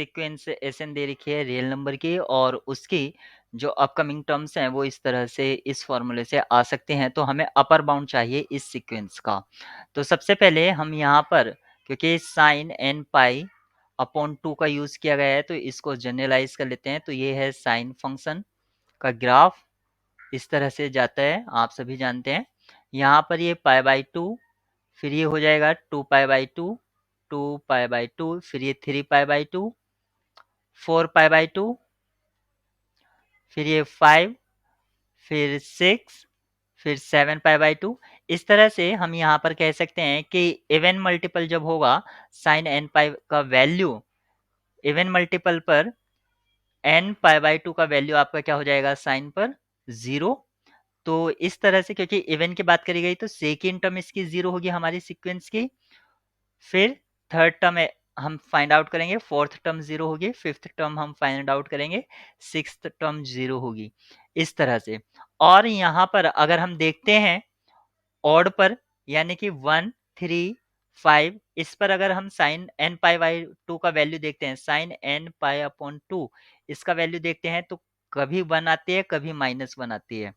Sequence SN दे रखी है real number की और उसकी जो अपकमिंग टर्म्स हैं वो इस तरह से इस फॉर्मूले से आ सकते हैं। तो हमें अपर बाउंड चाहिए इस सीक्वेंस का। तो सबसे पहले हम यहाँ पर क्योंकि साइन एन पाई अपॉन 2 का यूज किया गया है तो इसको जनरलाइज कर लेते हैं। तो ये है साइन फंक्शन का ग्राफ, इस तरह से जाता है, आप सभी जानते हैं। यहाँ पर ये पाई बाई 2, फिर ये हो जाएगा 2 पाई बाई 2, 2 पाई बाई 2, फिर ये 3 पाई बाई 2, 4 पाई बाई 2, फिर ये 5, फिर 6, फिर 7 पाई बाई 2। इस तरह से हम यहाँ पर कह सकते हैं कि इवन मल्टीपल जब होगा साइन एन पाई का वैल्यू, इवन मल्टीपल पर एन पाई बाई 2 का वैल्यू आपका क्या हो जाएगा साइन पर 0। तो इस तरह से क्योंकि इवन की बात करी गई तो सेकेंड टर्म इसकी 0 होगी हमारी सीक्वेंस की, फिर थर्ड टर्म हम फाइंड आउट करेंगे, फोर्थ टर्म 0 होगी, फिफ्थ टर्म हम फाइंड आउट करेंगे, सिक्स्थ टर्म 0 होगी, इस तरह से। और यहाँ पर अगर हम देखते हैं ऑड पर यानी कि 1, 3, 5, इस पर अगर हम साइन एन पाई बाई 2 का वैल्यू देखते हैं, साइन एन पाई अपॉन 2 इसका वैल्यू देखते हैं तो कभी 1 आती है कभी -1 आती है।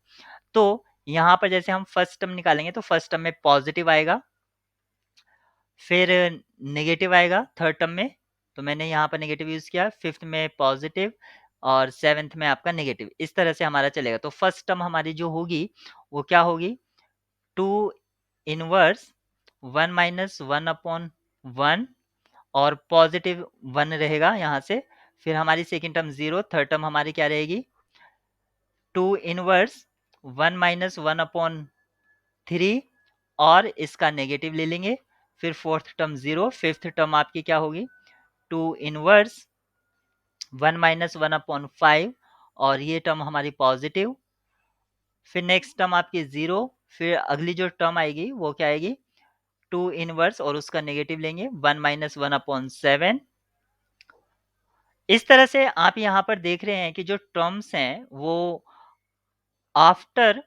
तो यहाँ पर जैसे हम फर्स्ट टर्म निकालेंगे तो फर्स्ट टर्म में पॉजिटिव आएगा, फिर नेगेटिव आएगा थर्ड टर्म में, तो मैंने यहाँ पर नेगेटिव यूज किया, फिफ्थ में पॉजिटिव और सेवेंथ में आपका नेगेटिव, इस तरह से हमारा चलेगा। तो फर्स्ट टर्म हमारी जो होगी वो क्या होगी, 2 इनवर्स 1 माइनस 1 अपॉन 1 और पॉजिटिव 1 रहेगा यहाँ से। फिर हमारी सेकेंड टर्म 0, थर्ड टर्म हमारी क्या रहेगी 2 इनवर्स 1 माइनस 1 अपॉन 3 और इसका नेगेटिव ले लेंगे। फिर फोर्थ टर्म 0, फिफ्थ टर्म आपकी क्या होगी 2 इनवर्स 1 माइनस 1 अपॉन 5 और ये टर्म हमारी पॉजिटिव। फिर नेक्स्ट टर्म आपकी 0, फिर अगली जो टर्म आएगी वो क्या आएगी 2 इनवर्स और उसका नेगेटिव लेंगे 1 माइनस 1 अपॉन 7। इस तरह से आप यहाँ पर देख रहे हैं कि जो टर्म्स हैं वो आफ्टर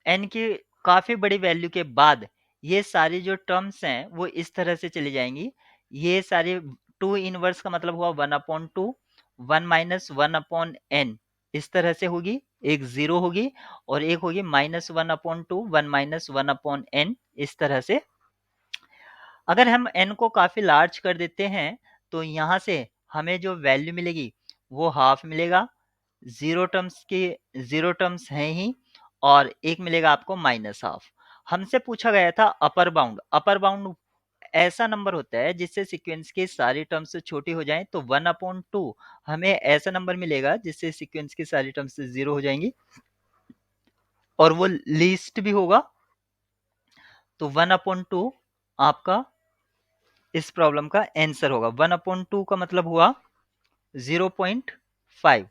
एन की काफी बड़ी वैल्यू के बाद ये सारी जो टर्म्स हैं वो इस तरह से चली जाएंगी। ये सारी 2 इनवर्स का मतलब हुआ 1 अपॉन 2, 1 माइनस 1 अपॉन एन, इस तरह से होगी, एक 0 होगी और एक होगी -1 अपॉन 2, 1 माइनस 1 अपॉन एन, इस तरह से। अगर हम n को काफी लार्ज कर देते हैं तो यहाँ से हमें जो वैल्यू मिलेगी वो हाफ मिलेगा, जीरो टर्म्स हैं ही और एक मिलेगा आपको -हाफ। हमसे पूछा गया था अपर बाउंड। अपर बाउंड ऐसा नंबर होता है जिससे सीक्वेंस की सारी टर्म्स छोटी हो जाएं। तो 1/2 हमें ऐसा नंबर मिलेगा जिससे सीक्वेंस की सारी टर्म्स 0 हो जाएंगी और वो लीस्ट भी होगा। तो 1/2 आपका इस प्रॉब्लम का आंसर होगा। 1/2 का मतलब हुआ 0.5।